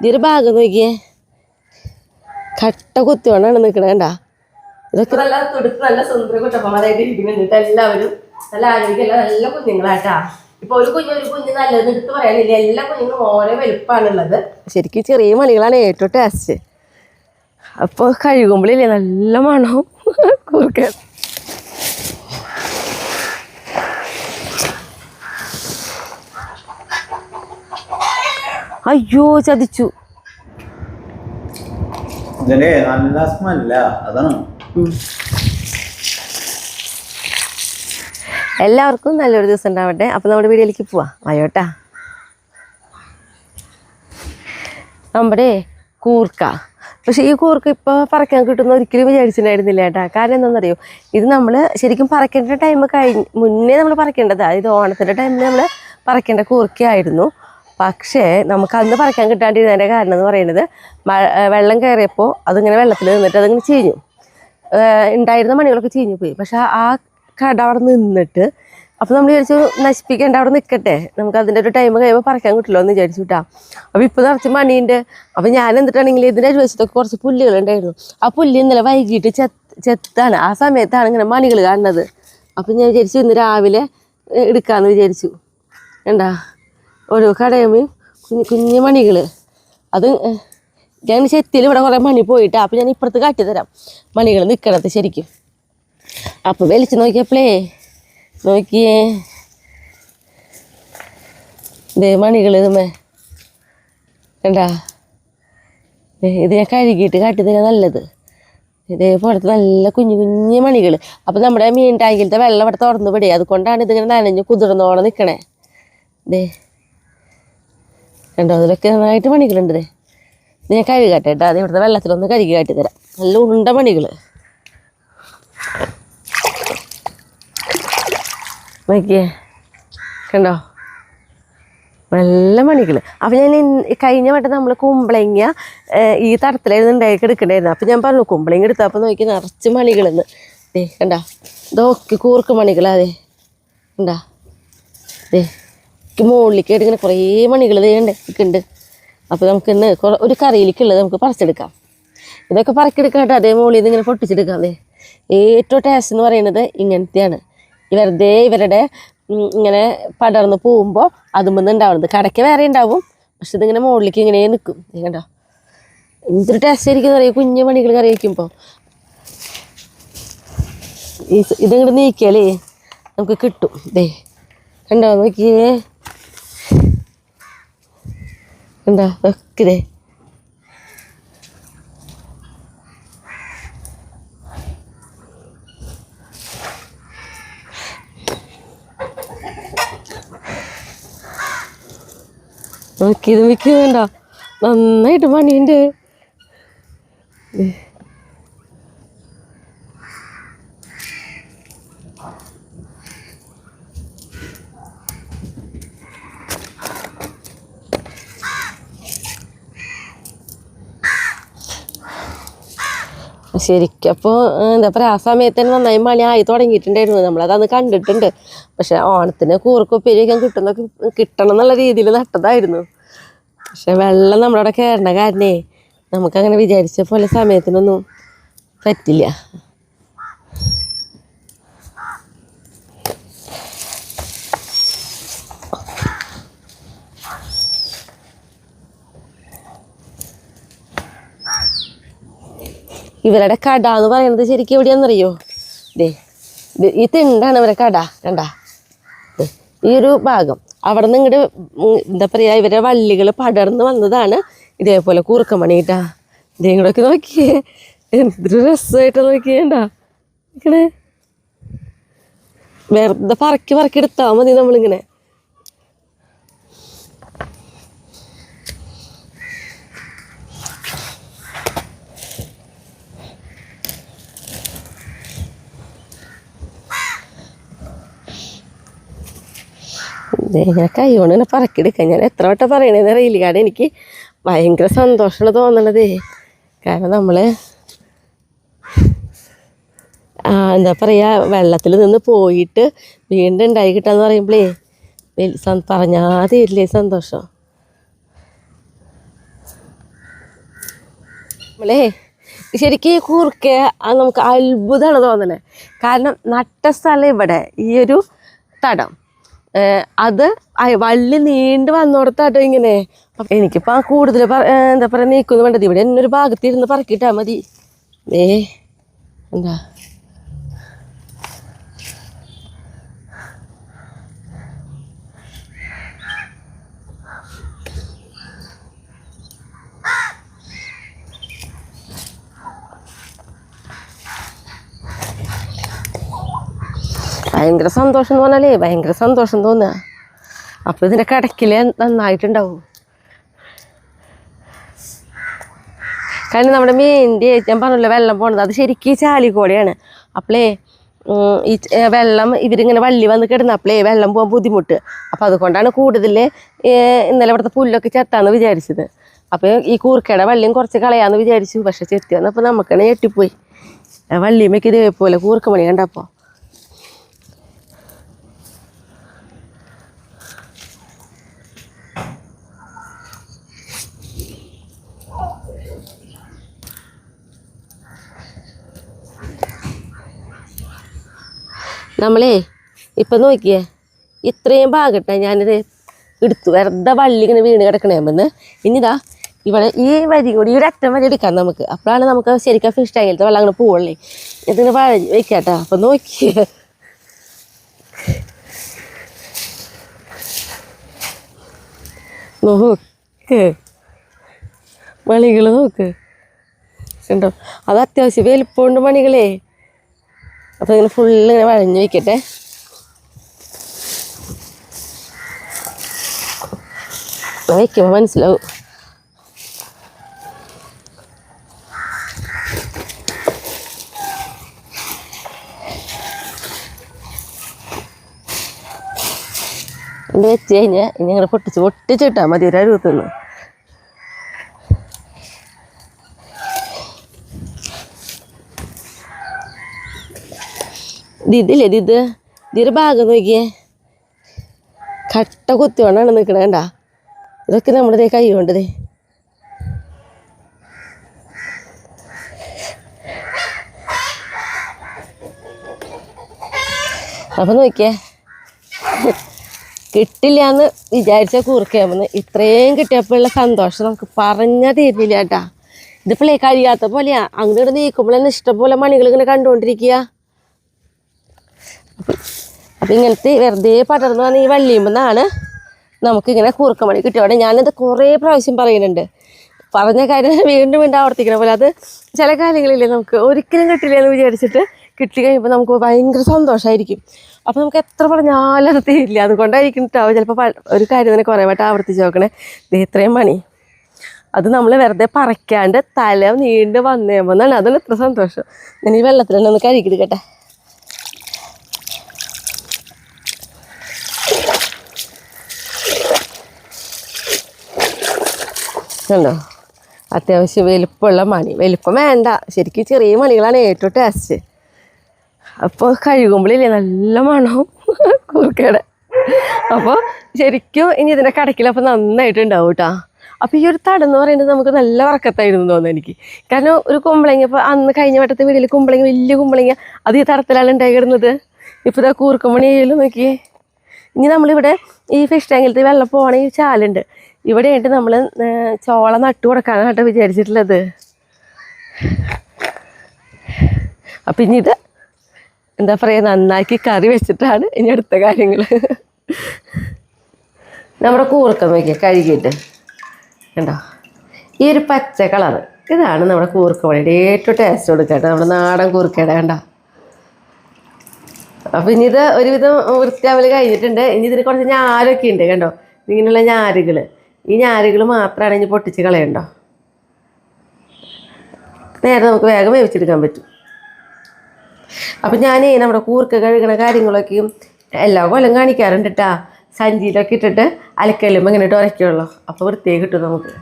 ഇതൊരു ഭാഗം നോക്കിയേ, കട്ട കുത്തിയോണ്ടാണ് നിൽക്കണേ. കണ്ടാ ഇതൊക്കെ നല്ല തുടുത്ത് നല്ല സുന്ദര കുട്ടപ്പന്മാരായിട്ട് ഇരിക്കുന്നുണ്ട്. എല്ലാവരും നല്ല ആരോഗ്യമുള്ള നല്ല കുഞ്ഞുങ്ങളാട്ടാ. ഇപ്പൊ ഒരു കുഞ്ഞ് നല്ലത് എടുത്ത് പറയാനില്ല. എല്ലാ കുഞ്ഞുങ്ങളും ഓരോ വലുപ്പമാണുള്ളത്. ശരിക്കും ചെറിയ മണികളാണ് ഏറ്റവും ടേസ്റ്റ്. അപ്പോൾ കഴുകുമ്പോഴില്ലേ നല്ല മണവും കൂർക്ക. അയ്യോ ചതിച്ചു. നല്ല സ്മെല്ല. അതാണ്. എല്ലാവർക്കും നല്ലൊരു ദിവസം ഉണ്ടാവട്ടെ. അപ്പോൾ നമ്മുടെ വീഡിയോയിലേക്ക് പോവാം. അയ്യോട്ടാ, നമ്മുടെ കൂർക്ക. പക്ഷേ ഈ കൂർക്ക ഇപ്പോൾ പറക്കാൻ കിട്ടുന്ന ഒരിക്കലും വിചാരിച്ചിട്ടുണ്ടായിരുന്നില്ല കേട്ടാ. കാരണം എന്താണെന്നറിയോ, ഇത് നമ്മൾ ശരിക്കും പറക്കേണ്ട ടൈം മുന്നേ നമ്മൾ പറക്കേണ്ടതാണ്. ഇത് ഓണത്തിൻ്റെ ടൈമിൽ നമ്മൾ പറക്കേണ്ട കൂർക്കയായിരുന്നു. പക്ഷേ നമുക്ക് അന്ന് പറക്കാൻ കിട്ടാണ്ടിരുന്നതിൻ്റെ കാരണം എന്ന് പറയുന്നത് വെള്ളം കയറിയപ്പോൾ അതിങ്ങനെ വെള്ളത്തിൽ നിന്നിട്ട് അതിങ്ങനെ ചീഞ്ഞു. ഉണ്ടായിരുന്ന മണികളൊക്കെ ചീഞ്ഞു പോയി. പക്ഷെ ആ കട അവിടെ നിന്നിട്ട് അപ്പോൾ നമ്മൾ വിചാരിച്ചു നശിപ്പിക്കേണ്ട, അവിടെ നിൽക്കട്ടെ, നമുക്ക് അതിൻ്റെ ഒരു ടൈം കഴിയുമ്പോൾ പറക്കാൻ കിട്ടില്ലോ എന്ന് വിചാരിച്ചു കേട്ടാ. അപ്പോൾ ഇപ്പോൾ നിറച്ച് മണിയുണ്ട്. അപ്പോൾ ഞാൻ എന്നിട്ടാണെങ്കിൽ ഇതിൻ്റെ വശത്തൊക്കെ കുറച്ച് പുല്ലുകളുണ്ടായിരുന്നു. ആ പുല്ല് ഇന്നലെ വൈകിട്ട് ചെത്താണ്. ആ സമയത്താണ് ഇങ്ങനെ മണികൾ കാണുന്നത്. അപ്പം ഞാൻ വിചാരിച്ചു ഇന്ന് രാവിലെ എടുക്കാമെന്ന് വിചാരിച്ചു. കണ്ടാ ഓരോ കടയുമ്പോൾ കുഞ്ഞു മണികൾ. അത് ഞാൻ ചെത്തിയിൽ ഇവിടെ കുറേ മണി പോയിട്ടാ. അപ്പോൾ ഞാൻ ഇപ്പുറത്ത് കാട്ടിത്തരാം മണികൾ നിൽക്കണത് ശരിക്കും. അപ്പോൾ വലിച്ചു നോക്കിയപ്പോഴേ നോക്കിയേ ഇതേ മണികൾ ഇതുമേ കണ്ടാ. ഇത് ഞാൻ കഴുകിയിട്ട് കാട്ടിത്തരാം നല്ലത്. ഇതേപോലത്തെ നല്ല കുഞ്ഞു കുഞ്ഞു മണികൾ. അപ്പോൾ നമ്മുടെ മീൻ ടാങ്കിലത്തെ വെള്ളം ഇവിടെ തുറന്നു വിടേ, അതുകൊണ്ടാണ് ഇതിങ്ങനെ നനഞ്ഞ് കുതിർന്നോളം നിൽക്കണേ. ഇതേ കണ്ടോ, അതിലൊക്കെ നന്നായിട്ട് മണികളുണ്ട്. ഇത് ഞാൻ കഴുകട്ടെ കേട്ടോ. അത് ഇവിടുത്തെ വെള്ളത്തിലൊന്ന് കഴുകി കാട്ടിത്തരാം. നല്ല ഉണ്ട മണികൾ നോക്കിയേ, കണ്ടോ നല്ല മണികൾ. അപ്പോൾ ഞാൻ കഴിഞ്ഞ വട്ടം നമ്മൾ കുമ്പളങ്ങ ഈ തടത്തിലായിരുന്നു ഉണ്ടാക്കി എടുക്കണ്ടായിരുന്നു. അപ്പോൾ ഞാൻ പറഞ്ഞു കുമ്പളങ്ങ എടുത്തപ്പോൾ നോക്കി നിറച്ച് മണികളെന്ന്. കണ്ടോ ഇതൊക്കെ കൂർക്ക് മണികളാതെ കണ്ടാ. മുകളിലേക്ക് ഇങ്ങനെ കുറേ മണികൾ ഉണ്ട്. അപ്പോൾ നമുക്കിന്ന് ഒരു കറിയിലേക്കുള്ളത് നമുക്ക് പറിച്ചെടുക്കാം. ഇതൊക്കെ പറക്കിയെടുക്കാം കേട്ടോ. അതേ മുകളിൽ നിന്ന് ഇങ്ങനെ പൊട്ടിച്ചെടുക്കാം. ഏറ്റവും ടേസ്റ്റ് എന്ന് പറയുന്നത് ഇങ്ങനത്തെയാണ്. വെറുതെ ഇവരുടെ ഇങ്ങനെ പടർന്ന് പോകുമ്പോൾ അതുമെന്ന് ഉണ്ടാവുന്നത്. കടയ്ക്ക് വേറെ ഉണ്ടാവും, പക്ഷെ ഇതിങ്ങനെ മുകളിലേക്ക് ഇങ്ങനെ നിൽക്കും. കണ്ടോ എന്തൊരു ടേസ്റ്റ് ആയിരിക്കും അറിയാം കുഞ്ഞു മണികൾ കറി വയ്ക്കുമ്പോൾ. ഇതിങ്ങോട്ട് നീക്കിയാലേ നമുക്ക് കിട്ടും. കണ്ടോ നോക്കിയേ, കണ്ടോ ഒക്കെ നോക്കിയത് മിക്കുന്നുണ്ടോ. നന്നായിട്ട് പണിയുണ്ട്. ശരിക്കും അപ്പോൾ എന്താ പറയുക, ആ സമയത്ത് തന്നെ നന്നായി മണി ആയി തുടങ്ങിയിട്ടുണ്ടായിരുന്നു. നമ്മളതന്ന് കണ്ടിട്ടുണ്ട്. പക്ഷെ ഓണത്തിന് കൂർക്കുപ്പേരി വയ്ക്കാൻ കിട്ടണം എന്നുള്ള രീതിയിൽ നട്ടതായിരുന്നു. പക്ഷെ വെള്ളം നമ്മളവിടെ കയറണ കാരണേ നമുക്കങ്ങനെ വിചാരിച്ച പോലെ സമയത്തിനൊന്നും പറ്റില്ല. ഇവരുടെ കട എന്ന് പറയുന്നത് ശരിക്കും എവിടെയാണെന്നറിയോ, ഈ തിണ്ടാണ് ഇവരെ കട. കണ്ടാ ഈ ഒരു ഭാഗം അവിടെ നിന്ന് ഇങ്ങോട്ട് എന്താ പറയുക, ഇവരെ വള്ളികൾ പടർന്ന് വന്നതാണ് ഇതേപോലെ കൂർക്കമണി കേട്ടാ. ഇങ്ങോട്ടൊക്കെ നോക്കിയേ എന്തൊരു രസമായിട്ട് നോക്കിയേണ്ടാ. ഇങ്ങനെ വെറുതെ പറക്കി എടുത്താൽ മതി നമ്മളിങ്ങനെ. ഞാൻ കൈ കൊണ്ട് തന്നെ പറക്കിയെടുക്കാം. ഞാൻ എത്ര വട്ടം പറയണതെന്ന് അറിയില്ല. കാരണം എനിക്ക് ഭയങ്കര സന്തോഷമാണ് തോന്നണതേ. കാരണം നമ്മൾ എന്താ പറയുക, വെള്ളത്തിൽ നിന്ന് പോയിട്ട് വീണ്ടും ഉണ്ടായി കിട്ടാന്ന് പറയുമ്പോഴേ പറഞ്ഞാൽ തീരില്ലേ സന്തോഷം. നമ്മളേ ശരിക്കും ഈ കൂർക്ക നമുക്ക് അത്ഭുതമാണ് തോന്നണേ. കാരണം നട്ട സ്ഥലം ഇവിടെ ഈ ഒരു തടം അത് വള്ളി നീണ്ട് വന്നോടത്താട്ടോ ഇങ്ങനെ. എനിക്കിപ്പോൾ കൂടുതൽ എന്താ പറയുക നീക്കുന്നു വേണ്ടത്. ഇവിടെ എന്നൊരു ഭാഗത്തിരുന്ന് പറക്കിയിട്ടാൽ മതി. എന്താ ഭയങ്കര സന്തോഷം എന്ന് പറഞ്ഞാലേ ഭയങ്കര സന്തോഷം തോന്നുക. അപ്പോൾ ഇതിൻ്റെ കടക്കില് നന്നായിട്ടുണ്ടാവും. കാരണം നമ്മുടെ മെയിൻ്റെ ഞാൻ പറഞ്ഞല്ലോ വെള്ളം പോണത് അത് ശരിക്കും ചാലിക്കോടെയാണ്. അപ്പോളേ ഈ വെള്ളം ഇവരിങ്ങനെ വള്ളി വന്ന് കിടന്നപ്പോളേ വെള്ളം പോകാൻ ബുദ്ധിമുട്ട്. അപ്പോൾ അതുകൊണ്ടാണ് കൂടുതൽ ഇന്നലെ ഇവിടുത്തെ പുല്ലൊക്കെ ചെത്താന്ന് വിചാരിച്ചത്. അപ്പോൾ ഈ കൂർക്കയുടെ വള്ളിയും കുറച്ച് കളയാമെന്ന് വിചാരിച്ചു. പക്ഷെ ചെത്തി വന്നപ്പോൾ നമുക്കാണ് ഞെട്ടിപ്പോയി. വള്ളിയുമൊക്കെ ഇതേപോലെ കൂർക്കമണി കണ്ടപ്പോൾ. നമ്മളേ ഇപ്പം നോക്കിയേ ഇത്രയും ഭാഗട്ടെ ഞാനിത് എടുത്തു. വെറുതെ വള്ളി ഇങ്ങനെ വീണ് കിടക്കണേമെന്ന്. ഇനിതാ ഇവിടെ ഈ വരി കൂടി ഈ ഒരറ്റം വരി എടുക്കാം നമുക്ക്. അപ്പോഴാണ് നമുക്ക് ശരിക്കും ഫിഷ് ടാങ്കിലത്തെ വെള്ളം അങ്ങനെ പോവുള്ളേ. ഇതിന് വയ്ക്കാട്ടോ. അപ്പം നോക്കിയേ നോക്ക് മണികൾ നോക്ക് കണ്ടോ. അത് അത്യാവശ്യം വലിപ്പമുണ്ട് മണികളേ. അപ്പോൾ ഇങ്ങനെ ഫുള്ള് ഇങ്ങനെ വഴഞ്ഞ് വയ്ക്കട്ടെ. വയ്ക്കുമ്പോൾ മനസ്സിലാവും. ഇത് വെച്ച് കഴിഞ്ഞാൽ ഇനി ഇങ്ങനെ പൊട്ടിച്ചിട്ടാൽ മതി ഒരു അരുവത്തുനിന്ന്. ഇതില്ലേ ഇതൊരു ഭാഗം നോക്കിയേ കട്ട കുത്തിയോണ്ടാണ് നിൽക്കണേ. കണ്ടാ ഇതൊക്കെ നമ്മുടെ കൈ കൊണ്ടതേ. അപ്പം നോക്കിയേ കിട്ടില്ല എന്ന് വിചാരിച്ച കൂർക്കയാമെന്ന് ഇത്രയും കിട്ടിയപ്പോഴുള്ള സന്തോഷം നമുക്ക് പറഞ്ഞാൽ തീരുന്നില്ല കേട്ടാ. ഇതിപ്പോഴേ കഴിയാത്ത പോലെയാ. അങ്ങോട്ട് നീക്കുമ്പോൾ തന്നെ ഇഷ്ടംപോലെ മണികൾ ഇങ്ങനെ കണ്ടുകൊണ്ടിരിക്കുക. അപ്പം ഇങ്ങനത്തെ വെറുതെ പടർന്നു വന്ന ഈ വള്ളിയുമെന്നാണ് നമുക്കിങ്ങനെ കൂർക്കമണി കിട്ടിയോടെ. ഞാനത് കുറേ പ്രാവശ്യം പറയുന്നുണ്ട്. പറഞ്ഞ കാര്യം വീണ്ടും വീണ്ടും ആവർത്തിക്കണ പോലെ. അത് ചില കാര്യങ്ങളില്ലേ നമുക്ക് ഒരിക്കലും കിട്ടില്ല എന്ന് വിചാരിച്ചിട്ട് കിട്ടി കഴിയുമ്പോൾ നമുക്ക് ഭയങ്കര സന്തോഷമായിരിക്കും. അപ്പോൾ നമുക്ക് എത്ര പറഞ്ഞാലും അത് തീരില്ല. അതുകൊണ്ടായിരിക്കും കേട്ടോ ചിലപ്പോൾ ഒരു കാര്യം തന്നെ കുറേ വട്ടം ആവർത്തിച്ച് നോക്കണേ. ഇത്രയും മണി അത് നമ്മൾ വെറുതെ പറിക്കാണ്ട് തല നീണ്ട് വന്നേമെന്നാണ്. അതാണ് എത്ര സന്തോഷം. ഞാൻ ഈ വെള്ളത്തിൽ തന്നെ ഒന്ന് കഴുകിയെടുക്കട്ടെ. കണ്ടോ അത്യാവശ്യം വലിപ്പമുള്ള മണി. വലിപ്പം വേണ്ട, ശരിക്കും ചെറിയ മണികളാണ് ഏറ്റവും ടേസ്റ്റ്. അപ്പോൾ കഴുകുമ്പോഴില്ലേ നല്ല മണവും കൂർക്കയുടെ. അപ്പോൾ ശരിക്കും ഇനി ഇതിൻ്റെ കടക്കിലപ്പോൾ നന്നായിട്ടുണ്ടാവും കേട്ടോ. അപ്പോൾ ഈ ഒരു തടെന്ന് പറയുന്നത് നമുക്ക് നല്ല വറക്കത്തായിരുന്നു തോന്നുന്നു എനിക്ക്. കാരണം ഒരു കുമ്പളങ്ങ ഇപ്പോൾ അന്ന് കഴിഞ്ഞ വട്ടത്തെ വീട്ടിൽ കുമ്പളങ്ങ വലിയ കുമ്പളങ്ങ അത് ഈ തടത്തിലാണ് ഉണ്ടായി കിടന്നത്. ഇപ്പോൾ ഇതാ കൂർക്കമണി ആയാലും നോക്കിയേ. ഇനി നമ്മളിവിടെ ഈ ഫിഷ് ടാങ്കിലത്തെ വെള്ളം പോകണമെങ്കിൽ ചാലുണ്ട്. ഇവിടെയായിട്ട് നമ്മൾ ചോള നട്ടു കൊടുക്കാനാണ് കേട്ടോ വിചാരിച്ചിട്ടുള്ളത്. അപ്പം ഇനി ഇത് എന്താ പറയുക നന്നാക്കി കറി വെച്ചിട്ടാണ് ഇനി അടുത്ത കാര്യങ്ങൾ. നമ്മുടെ കൂർക്ക നോക്കിയാൽ കഴുകിയിട്ട് കണ്ടോ ഈ ഒരു പച്ച കളറ് ഇതാണ് നമ്മുടെ കൂർക്കമണിയുടെ ഏറ്റവും ടേസ്റ്റ് കൊടുക്കട്ടെ. നമ്മുടെ നാടൻ കൂർക്കയുടെ കണ്ടോ. അപ്പം ഇനി ഇത് ഒരുവിധം വൃത്തിയാവൽ കഴിഞ്ഞിട്ടുണ്ട്. ഇനി ഇതിന് കുറച്ച് ഞാരൊക്കെ ഉണ്ട് കണ്ടോ. ഇങ്ങനെയുള്ള ഞാരുകൾ, ഈ ഞാരുകൾ മാത്രമാണ് ഇനി പൊട്ടിച്ച് കളയണ്ടോ. നേരെ നമുക്ക് വേഗം വേവിച്ചെടുക്കാൻ പറ്റും. അപ്പം ഞാൻ നമ്മുടെ കൂർക്ക കഴുകണ കാര്യങ്ങളൊക്കെയും എല്ലാ കൊല്ലം കാണിക്കാറുണ്ട് കേട്ടാ. സഞ്ചിയിലൊക്കെ ഇട്ടിട്ട് അലക്കല്ലുമ്പോൾ ഇങ്ങനെ ഇട്ട് ഉരയ്ക്കുള്ളൂ. അപ്പോൾ വൃത്തിയായി കിട്ടും നമുക്ക്.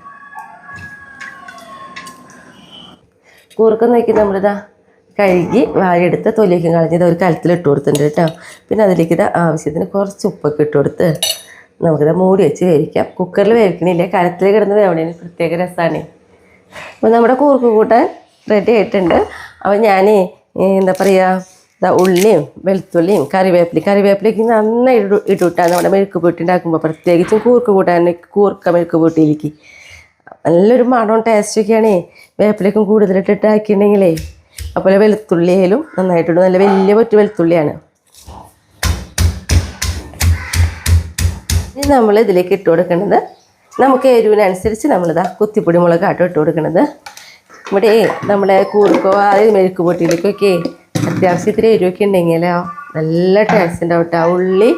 കൂർക്ക നോക്കി നമ്മളിതാ കഴുകി വാഴയെടുത്ത് തൊലിയൊക്കെ കളഞ്ഞത് ഒരു കലത്തിലിട്ട് കൊടുത്തിട്ടുണ്ട് കേട്ടോ. പിന്നെ അതിലേക്ക് ഇത് ആവശ്യത്തിന് കുറച്ച് ഉപ്പൊക്കെ ഇട്ട് കൊടുത്ത് നമുക്കിത് മൂടി വെച്ച് വേവിക്കാം. കുക്കറിൽ വേവിക്കണില്ല, കലത്തിൽ കിടന്ന് വേവണേന് പ്രത്യേക രസമാണ്. അപ്പോൾ നമ്മുടെ കൂർക്ക് കൂട്ടാൻ റെഡി ആയിട്ടുണ്ട്. അപ്പോൾ ഞാൻ എന്താ പറയുക, ഉള്ളിയും വെളുത്തുള്ളിയും കറിവേപ്പിലേക്ക് നന്നായി ഇട്ടുവിട്ടാണ് നമ്മുടെ മെഴുക്ക് പൂട്ടി ഉണ്ടാക്കുമ്പോൾ, പ്രത്യേകിച്ചും കൂർക്ക് മെഴുക്ക് പൂട്ടിയിലേക്ക് നല്ലൊരു മണവും ടേസ്റ്റൊക്കെയാണേ. വേപ്പിലേക്കും കൂടുതലിട്ടിട്ട് ആക്കിയിട്ടുണ്ടെങ്കിലേ. അതുപോലെ വെളുത്തുള്ളിയിലും നന്നായിട്ടുണ്ട്, നല്ല വലിയ പൊറ്റ് വെളുത്തുള്ളിയാണ്. ഇനി നമ്മൾ ഇതിലേക്ക് ഇട്ട് കൊടുക്കുന്നത്, നമുക്ക് എരിവിനനുസരിച്ച് നമ്മളിതാ കുത്തിപ്പൊടി മുളകാട്ടോ ഇട്ട് കൊടുക്കുന്നത്. ഇവിടെ നമ്മളെ കൂർക്കോ അതായത് മെഴുക്ക് പൊട്ടിയിലേക്കൊക്കെ അത്യാവശ്യം ഇത്തിരി എരിവൊക്കെ ഉണ്ടെങ്കിലോ നല്ല ടേസ്റ്റ് ഉണ്ടാവും കേട്ടോ. ഉള്ളി,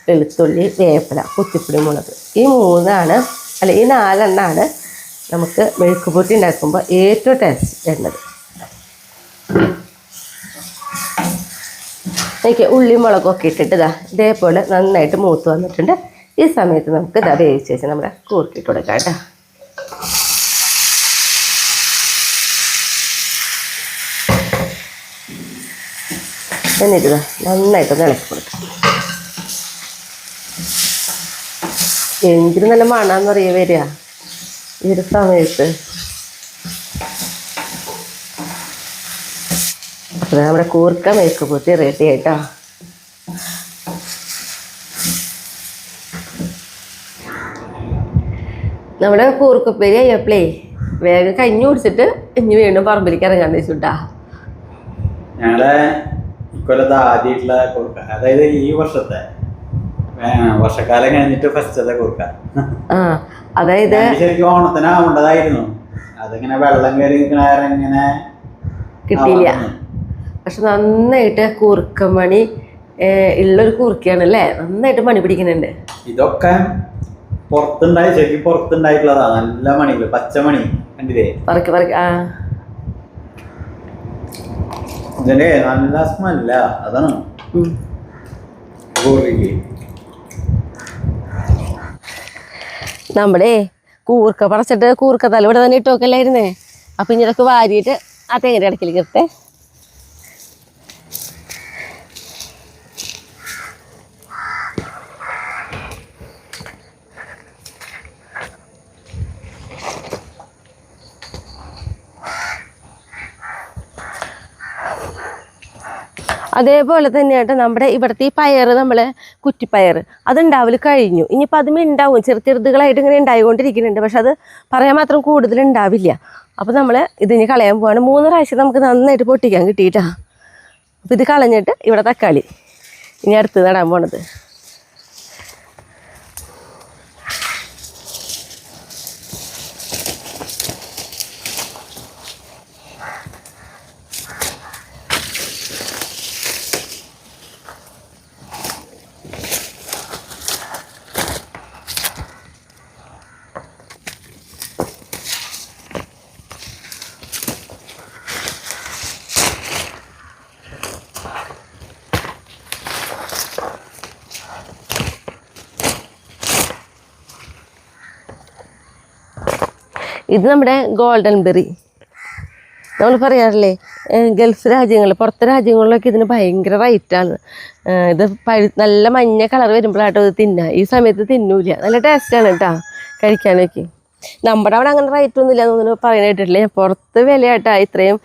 വെളുത്തുള്ളി, വേപ്പില, കുത്തിപ്പൊടി മുളക്, ഈ 4 നമുക്ക് മെഴുക്ക് പൊട്ടി ഉണ്ടാക്കുമ്പോൾ ഏറ്റവും ടേസ്റ്റ് വരുന്നത്. എനിക്ക് ഉള്ളി മുളകൊക്കെ ഇട്ടിട്ട് ഇതേപോലെ നന്നായിട്ട് മൂത്ത് വന്നിട്ടുണ്ട്. ഈ സമയത്ത് നമുക്ക് വേവിച്ച് വെച്ച് നമ്മുടെ കൂർക്കിട്ട് കൊടുക്കാം കേട്ടോ. എന്നിട്ട് നന്നായിട്ടൊന്ന് ഇളക്കി കൊടുക്കാം. എന്തിനും നല്ല മണമെന്ന് പറയുക വരിക ഈ ഒരു സമയത്ത്. അപ്പോൾ നമ്മുടെ കൂർക്ക മെഴുക്ക് പൊട്ടി റെഡി ആയിട്ടോ. നമ്മുടെ കൂർക്കപ്പേരി അയ്യപ്പളേ വേഗം കഞ്ഞി കുടിച്ചിട്ട് ഇനി വീണ്ടും പറമ്പിലേക്ക് ഇറങ്ങാന്ന് വെച്ചുട്ടാ. ഞങ്ങളെ ഇക്കൊല്ലത്തെ ആദ്യമായിട്ടുള്ള കൂർക്ക, അതായത് ഈ വർഷത്തെ വർഷക്കാലം കഴിഞ്ഞിട്ട് ഫസ്റ്റത്തെ കൂർക്ക. അതായത് ശരിക്കും ഓണത്തിനാവേണ്ടതായിരുന്നു. അതിങ്ങനെ വെള്ളം കയറി നിൽക്കണ ഇങ്ങനെ കിട്ടിയില്ല. പക്ഷെ നന്നായിട്ട് കൂർക്കമണി ഉള്ളൊരു കൂർക്കയാണ് അല്ലേ, നന്നായിട്ട് മണി പിടിക്കുന്നുണ്ട്. ഇതൊക്കെ പുറത്തുണ്ടായി, ശരിക്കും പുറത്തുണ്ടായിട്ടുള്ളതാ. നല്ല മണികൾ, പച്ചമണി കണ്ടില്ലേ, പറക്കി ഇതിന്റെ നല്ല സ്മെല്ല. അതാണ് നമ്മുടെ കൂർക്ക പറിച്ചിട്ട് കൂർക്ക തല ഇവിടെ തന്നെ ഇട്ട് നോക്കല്ലായിരുന്നേ. അപ്പം ഇനി ഇതൊക്കെ വാരിയിട്ട് ആ തേങ്ങയുടെ ഇടയ്ക്കിലേക്ക് ഇട്ടേ. അതേപോലെ തന്നെയായിട്ട് നമ്മുടെ ഇവിടുത്തെ ഈ പയർ, നമ്മൾ കുറ്റിപ്പയർ, അതുണ്ടാവല് കഴിഞ്ഞു. ഇനിയിപ്പോൾ അതും ഉണ്ടാവും, ചെറുതുകളായിട്ട് ഇങ്ങനെ ഉണ്ടായിക്കൊണ്ടിരിക്കുന്നുണ്ട്. പക്ഷെ അത് പറയാൻ മാത്രം കൂടുതലുണ്ടാവില്ല. അപ്പോൾ നമ്മൾ ഇതിന് കളയാൻ പോവാണ്. 3 പ്രാവശ്യം നമുക്ക് നന്നായിട്ട് പൊട്ടിക്കാൻ കിട്ടിയിട്ടാ. അപ്പോൾ ഇത് കളഞ്ഞിട്ട് ഇവിടെ തക്കാളി ഇനി അടുത്ത് നടാൻ പോണത്. ഇത് നമ്മുടെ ഗോൾഡൻ ബെറി. നമ്മൾ പറയാറില്ലേ ഗൾഫ് രാജ്യങ്ങളിൽ, പുറത്തെ രാജ്യങ്ങളിലൊക്കെ ഇതിന് ഭയങ്കര റേറ്റാണ്. ഇത് നല്ല മഞ്ഞ കളർ വരുമ്പോഴാട്ടോ ഇത് തിന്നുക. ഈ സമയത്ത് തിന്നൂല. നല്ല ടേസ്റ്റാണ് കേട്ടോ കഴിക്കാനൊക്കെ. നമ്മുടെ അവിടെ അങ്ങനെ റേറ്റൊന്നും ഇല്ല എന്നൊന്നും പറയാൻ കേട്ടിട്ടില്ല. പുറത്ത് വിലയായിട്ടാ ഇത്രയും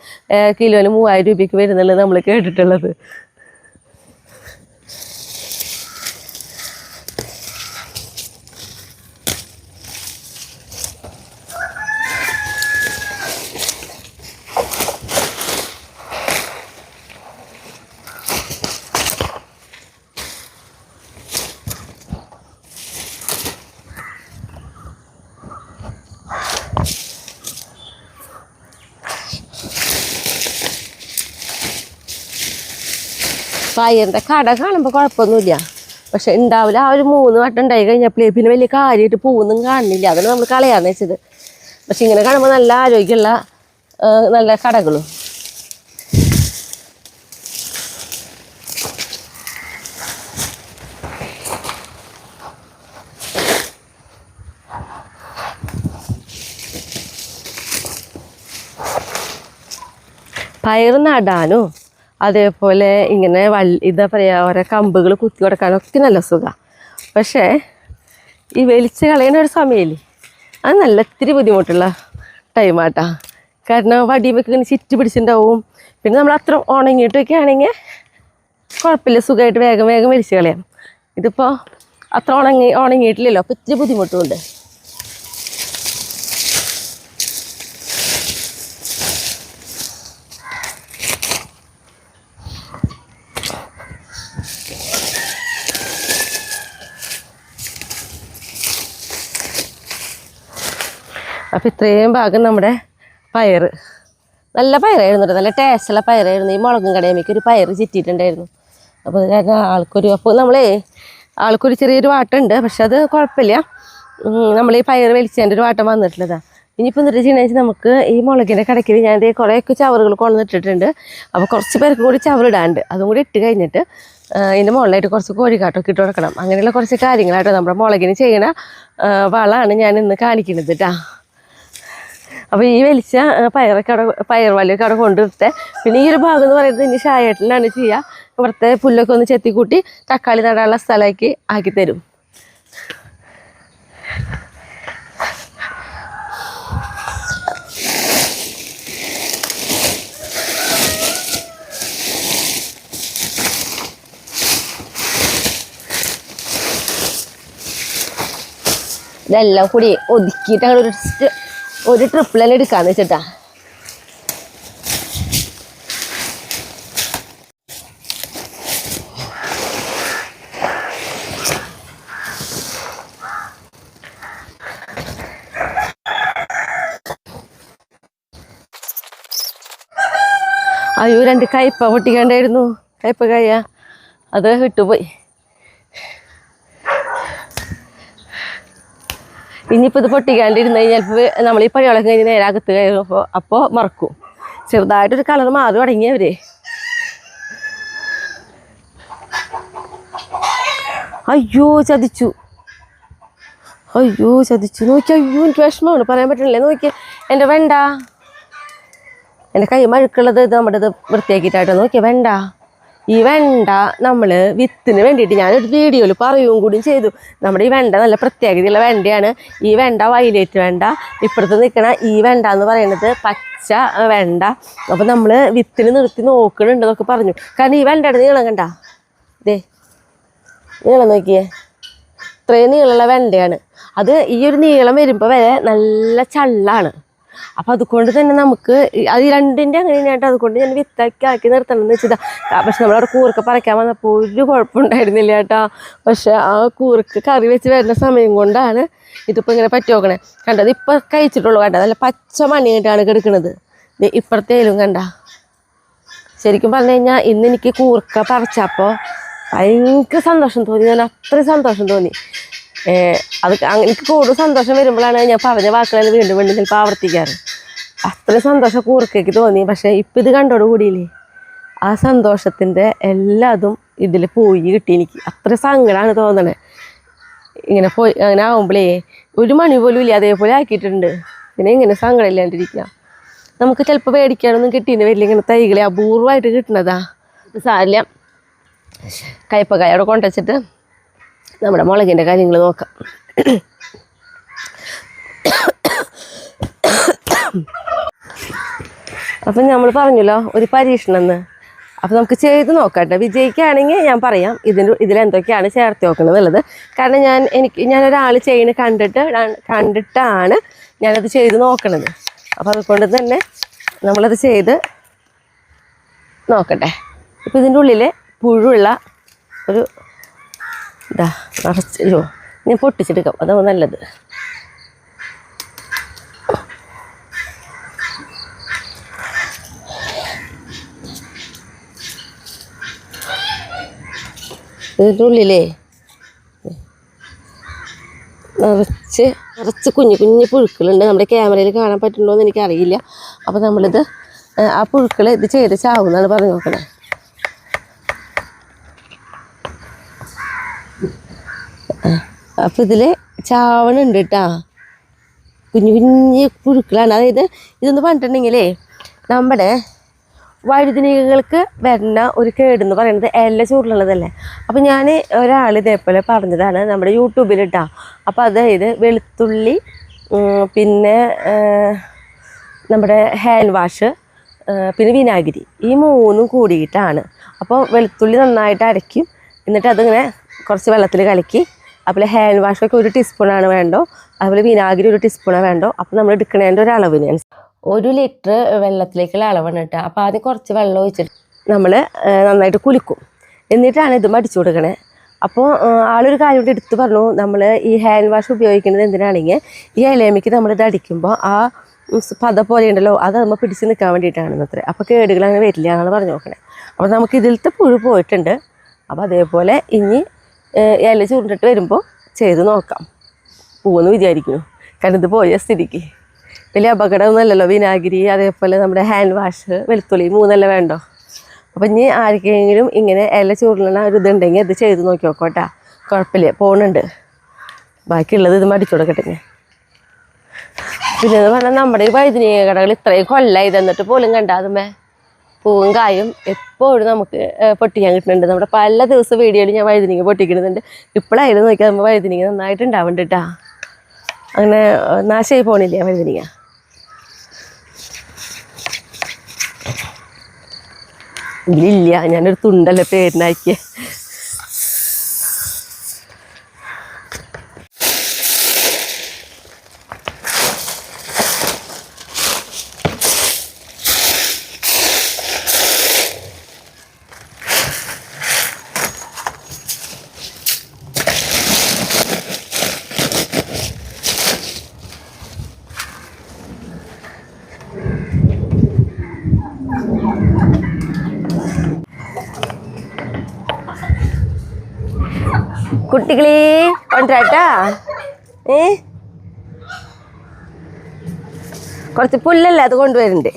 കിലോന് 3000 രൂപയ്ക്ക് വരുന്നുള്ളത് നമ്മൾ കേട്ടിട്ടുള്ളത്. പയറിൻ്റെ കട കാണുമ്പോൾ കുഴപ്പമൊന്നുമില്ല. പക്ഷെ ഉണ്ടാവില്ല. ആ ഒരു 3 വട്ടം ഉണ്ടായി കഴിഞ്ഞപ്പോഴേ പിന്നെ വലിയ കാര്യമായിട്ട് പൂവൊന്നും കാണുന്നില്ല. അതാണ് നമ്മൾ കളയാന്ന് വെച്ചത്. പക്ഷെ ഇങ്ങനെ കാണുമ്പോൾ നല്ല ആരോഗ്യമുള്ള നല്ല കടകളും. പയർ നടാനും അതേപോലെ ഇങ്ങനെ ഇതാ പറയുക ഓരോ കമ്പുകൾ കുത്തി കൊടുക്കാനൊക്കെ നല്ല സുഖമാണ്. പക്ഷേ ഈ വലിച്ച് കളയുന്ന ഒരു സമയമില്ലേ, അത് നല്ല ഇത്തിരി ബുദ്ധിമുട്ടുള്ള ടൈമാട്ടാ. കാരണം വടിയുമൊക്കെ ഇങ്ങനെ ചുറ്റി പിടിച്ചിട്ടുണ്ടാവും. പിന്നെ നമ്മൾ അത്ര ഉണങ്ങിയിട്ടൊക്കെ ആണെങ്കിൽ കുഴപ്പമില്ല, സുഖമായിട്ട് വേഗം വേഗം വലിച്ച് കളയാം. ഇതിപ്പോൾ അത്ര ഉണങ്ങിയിട്ടില്ലല്ലോ, അപ്പോൾ ഇത്തിരി ബുദ്ധിമുട്ടുമുണ്ട്. അപ്പോൾ ഇത്രയും ഭാഗം നമ്മുടെ പയർ, നല്ല പയറായിരുന്നു കേട്ടോ, നല്ല ടേസ്റ്റുള്ള പയറായിരുന്നു. ഈ മുളകും കടയമ്മയ്ക്ക് ഒരു പയർ ചിറ്റിയിട്ടുണ്ടായിരുന്നു. അപ്പോൾ അത് കാരണം അപ്പോൾ ആൾക്കൊരു ചെറിയൊരു വാട്ടമുണ്ട്, പക്ഷെ അത് കുഴപ്പമില്ല. നമ്മൾ ഈ പയർ വലിച്ചതിൻ്റെ ഒരു വാട്ടം വന്നിട്ടുള്ളതാണ്. ഇനിയിപ്പോൾ എന്നിട്ട് ചെയ്യണമെന്ന് നമുക്ക് ഈ മുളകിൻ്റെ കടയ്ക്ക് ഞാൻ കുറേയൊക്കെ ചവറുകൾ കൊണ്ടുവന്നിട്ടിട്ടുണ്ട്. അപ്പോൾ കുറച്ച് പേർക്ക് കൂടി ചവറിടാണ്ട്, അതും കൂടി ഇട്ട് കഴിഞ്ഞിട്ട് ഇതിൻ്റെ മുകളിലായിട്ട് കുറച്ച് കോഴിക്കാട്ടൊക്കെ ഇട്ട് കൊടുക്കണം. അങ്ങനെയുള്ള കുറച്ച് കാര്യങ്ങളായിട്ടോ നമ്മുടെ മുളകിന് ചെയ്യണ വളമാണ് ഞാൻ ഇന്ന് കാണിക്കുന്നത് കേട്ടോ. അപ്പോൾ ഈ വലിച്ച പയർ വലയൊക്കെ അവിടെ കൊണ്ടുവരട്ടെ. പിന്നെ ഈ ഒരു ഭാഗം എന്ന് പറയുന്നത് ഇനി ഷായേട്ടനാണ് ചെയ്യുക. ഇവിടുത്തെ പുല്ലൊക്കെ ഒന്ന് ചെത്തിക്കൂട്ടി തക്കാളി നടാനുള്ള സ്ഥലമാക്കി ആക്കി തരും. ഇതെല്ലാം കൂടി ഒതുക്കിയിട്ട് അങ്ങോട്ട് ഒരു ട്രിപ്പിലെല്ലാം എടുക്കാന്ന് വെച്ചിട്ടാ. അയ്യോ, 2 കയ്പ പൊട്ടിക്കണ്ടായിരുന്നു. കയ്പ കായ അത് വിട്ടുപോയി. ഇനിയിപ്പോൾ ഇത് പൊട്ടിക്കാണ്ടിരുന്ന് കഴിഞ്ഞാൽ നമ്മൾ ഈ പണികളൊക്കെ കഴിഞ്ഞ് നേരെ അകത്ത് കയറുമ്പോൾ അപ്പോൾ മറക്കും. ചെറുതായിട്ടൊരു കളർ മാറി തുടങ്ങിയവരെ. അയ്യോ ചതിച്ചു നോക്കി. അയ്യോ എനിക്ക് വിഷമമാണ്, പറയാൻ പറ്റണില്ലേ. നോക്കി എൻ്റെ വെണ്ട, എൻ്റെ കൈ മഴുക്കുള്ളത് ഇത് നമ്മുടെ ഇത് വൃത്തിയാക്കിയിട്ടാട്ടോ. നോക്കിയാൽ വെണ്ട, ഈ വെണ്ട നമ്മൾ വിത്തിന് വേണ്ടിയിട്ട് ഞാനൊരു വീഡിയോയിൽ പറയുകയും കൂടി ചെയ്തു. നമ്മുടെ ഈ വെണ്ട നല്ല പ്രത്യേകതയുള്ള വെണ്ടയാണ്. ഈ വെണ്ട വയലറ്റ് വെണ്ട. ഇപ്പുറത്ത് നിൽക്കണ ഈ വെണ്ട എന്ന് പറയുന്നത് പച്ച വെണ്ട. അപ്പോൾ നമ്മൾ വിത്തിന് നിർത്തി നോക്കണുണ്ടെന്നൊക്കെ പറഞ്ഞു. കാരണം ഈ വെണ്ടയുടെ നീളം കണ്ട, ഇതേ നീളം നോക്കിയേ, ഇത്രയും നീളമുള്ള വെണ്ടയാണ്. അത് ഈ ഒരു നീളം വരുമ്പോൾ വരെ നല്ല ചള്ളാണ്. അപ്പോൾ അതുകൊണ്ട് തന്നെ നമുക്ക് അത് രണ്ടിൻ്റെ അങ്ങനെ തന്നെയായിട്ട് അതുകൊണ്ട് ഞാൻ വിത്താക്കി ആക്കി നിർത്തണമെന്ന് വെച്ചതാ. പക്ഷെ നമ്മളവിടെ കൂർക്ക പറിക്കാൻ വന്നപ്പോൾ ഒരു കുഴപ്പമുണ്ടായിരുന്നില്ല കേട്ടോ. പക്ഷെ ആ കൂർക്ക കറി വെച്ച് വരുന്ന സമയം കൊണ്ടാണ് ഇതിപ്പോൾ ഇങ്ങനെ പറ്റി നോക്കണേ. കണ്ടത് ഇപ്പം കഴിച്ചിട്ടുള്ളൂ. കണ്ട നല്ല പച്ച മണിയായിട്ടാണ് കിടക്കുന്നത്. ഇപ്പുറത്തേലും കണ്ട. ശരിക്കും പറഞ്ഞു കഴിഞ്ഞാൽ ഇന്ന് എനിക്ക് കൂർക്ക പറിച്ചപ്പോൾ ഭയങ്കര സന്തോഷം തോന്നി. ഞാൻ അത്രയും സന്തോഷം തോന്നി. അത് എനിക്ക് കൂടുതൽ സന്തോഷം വരുമ്പോഴാണ് ഞാൻ പറഞ്ഞ വാക്കുകൾ വീണ്ടും വീണ്ടും ചിലപ്പോൾ ആവർത്തിക്കാറ്. അത്രയും സന്തോഷം കൂർക്കയ്ക്ക് തോന്നി. പക്ഷേ ഇപ്പം ഇത് കണ്ടോടുകൂടിയില്ലേ, ആ സന്തോഷത്തിൻ്റെ എല്ലാതും ഇതിൽ പോയി കിട്ടി. എനിക്ക് അത്ര സങ്കടമാണ് തോന്നണേ. ഇങ്ങനെ പോയി അങ്ങനെ ആകുമ്പോഴേ ഒരു മണി പോലും ഇല്ല അതേപോലെ ആക്കിയിട്ടുണ്ട്. പിന്നെ ഇങ്ങനെ സങ്കടം ഇല്ലാണ്ടിരിക്കുക. നമുക്ക് ചിലപ്പോൾ മേടിക്കാനൊന്നും കിട്ടിയെന്ന് വരില്ല. ഇങ്ങനെ തൈകളെ അപൂർവമായിട്ട് കിട്ടുന്നതാ. സാരില്ല, കയ്പക്കായ അവിടെ കൊണ്ടുവച്ചിട്ട് നമ്മുടെ മുളകിൻ്റെ കാര്യങ്ങൾ നോക്കാം. അപ്പം നമ്മൾ പറഞ്ഞല്ലോ ഒരു പരീക്ഷണം എന്ന്. അപ്പോൾ നമുക്ക് ചെയ്ത് നോക്കാം. വിജയിക്കുകയാണെങ്കിൽ ഞാൻ പറയാം ഇതിലെന്തൊക്കെയാണ് ചേർത്ത് നോക്കുന്നത് എന്നുള്ളത്. കാരണം ഞാനൊരാൾ ചെയ്യുന്നത് കണ്ടിട്ടാണ് ഞാനത് ചെയ്ത് നോക്കണത്. അപ്പോൾ അതുകൊണ്ട് തന്നെ നമ്മളത് ചെയ്ത് നോക്കട്ടെ. ഇപ്പോൾ ഇതിൻ്റെ ഉള്ളിൽ പുഴുള്ള ഒരു ഇതാ നിറച്ചോ, ഞാൻ പൊട്ടിച്ചെടുക്കാം, അതാവും നല്ലത്. ഇതിൻ്റെ ഉള്ളിലേ നിറച്ച് കുഞ്ഞു കുഞ്ഞു പുഴുക്കളുണ്ട്. നമ്മുടെ ക്യാമറയിൽ കാണാൻ പറ്റുന്നുണ്ടോ എന്ന് എനിക്കറിയില്ല. അപ്പോൾ നമ്മളിത് ആ പുഴുക്കൾ ഇത് ചെയ്ത് ചാവുമെന്നാണ് പറഞ്ഞു നോക്കണേ. അപ്പോൾ ഇതിൽ ചാവണുണ്ട് കേട്ടോ, കുഞ്ഞു കുഞ്ഞു പുഴുക്കളാണ്. അതായത് ഇതെന്ന് പറഞ്ഞിട്ടുണ്ടെങ്കിലേ നമ്മുടെ വഴുതനങ്ങൾക്ക് വരുന്ന ഒരു കേടെന്ന് പറയുന്നത് എല്ലാ ചൂടുള്ളതല്ലേ. അപ്പോൾ ഞാൻ ഒരാൾ ഇതേപോലെ പറഞ്ഞതാണ് നമ്മുടെ യൂട്യൂബിലിട്ടാ. അപ്പോൾ അതായത് വെളുത്തുള്ളി പിന്നെ നമ്മുടെ ഹാൻഡ് വാഷ്, പിന്നെ വിനാഗിരി, ഈ മൂന്നും കൂടിയിട്ടാണ്. അപ്പോൾ വെളുത്തുള്ളി നന്നായിട്ട് അരയ്ക്കും, എന്നിട്ട് അതിങ്ങനെ കുറച്ച് വെള്ളത്തിൽ കലക്കി, അതുപോലെ ഹാൻഡ് വാഷൊക്കെ 1 ടീസ്പൂണാണ് വേണ്ടോ, അതുപോലെ വിനാഗിരി 1 ടീസ്പൂണാണ് വേണ്ടോ. അപ്പോൾ നമ്മൾ എടുക്കണതിൻ്റെ ഒരു അളവിന് 1 ലിറ്റർ വെള്ളത്തിലേക്കുള്ള അളവാണ് കേട്ടോ. അപ്പോൾ ആദ്യം കുറച്ച് വെള്ളം ഒഴിച്ചിട്ട് നമ്മൾ നന്നായിട്ട് കുലുക്കും, എന്നിട്ടാണ് ഇത് മടിച്ചു കൊടുക്കണേ. അപ്പോൾ ആളൊരു കാര്യം കൂടി എടുത്ത് പറഞ്ഞു, നമ്മൾ ഈ ഹാൻഡ് വാഷ് ഉപയോഗിക്കുന്നത് എന്തിനാണെങ്കിൽ ഈ ഇലയമ്മയ്ക്ക് നമ്മളിത് അടിക്കുമ്പോൾ ആ പത പോലെ ഉണ്ടല്ലോ, അത് നമ്മൾ പിടിച്ച് നിൽക്കാൻ വേണ്ടിയിട്ടാണെന്ന് അത്രേ. അപ്പോൾ കേടുകൾ അങ്ങനെ വരില്ല എന്നാണ് പറഞ്ഞു നോക്കണേ. അപ്പോൾ നമുക്ക് ഇതിലത്തെ പുഴു പോയിട്ടുണ്ട്. അപ്പോൾ അതേപോലെ ഇനി ഇല ചൂണ്ടിട്ട് വരുമ്പോൾ ചെയ്ത് നോക്കാം, പോകുമെന്ന് വിചാരിക്കുന്നു. കാരണം ഇത് പോയ സ്ഥിതിക്ക് വലിയ അപകടമൊന്നുമല്ലല്ലോ. വിനാഗിരി, അതേപോലെ നമ്മുടെ ഹാൻഡ് വാഷ്, വെളുത്തുള്ളി, 3 വേണ്ടോ. അപ്പം ഇനി ആർക്കെങ്കിലും ഇങ്ങനെ ഇല ചൂടുന്ന ഒരു ഇതുണ്ടെങ്കിൽ അത് ചെയ്ത് നോക്കി നോക്കോട്ടാ, കുഴപ്പമില്ല, പോകുന്നുണ്ട്. ബാക്കിയുള്ളത് ഇത് മടിച്ചു കൊടുക്കട്ടെ ഞാൻ. പിന്നെ എന്ന് പറഞ്ഞാൽ നമ്മുടെ ഈ വഴുതനങ്ങ കടകൾ ഇത്രയും കൊല്ലായി തന്നിട്ട് പോലും കണ്ടാതുമേ പൂവും കായും എപ്പോഴും നമുക്ക് പൊട്ടിക്കാൻ കിട്ടുന്നുണ്ട്. നമ്മുടെ പല ദിവസം വീഡിയോയിൽ ഞാൻ വഴുതനങ്ങ പൊട്ടിക്കുന്നുണ്ട്. ഇപ്പോഴായാലും നോക്കിയാൽ നമ്മൾ വഴുതനങ്ങ നന്നായിട്ട് ഉണ്ടാവുന്നുണ്ട് കേട്ടാ. അങ്ങനെ നാശമായി പോണില്ല വഴുതനങ്ങ. ഇതിലില്ല, ഞാനൊരു തുണ്ടല്ലേ പേരിനാക്കിയ. കുട്ടികളെ കൊണ്ടാട്ടാ, കുറച്ച് പുല്ലല്ലേ അത് കൊണ്ടുവരണ്ടേ.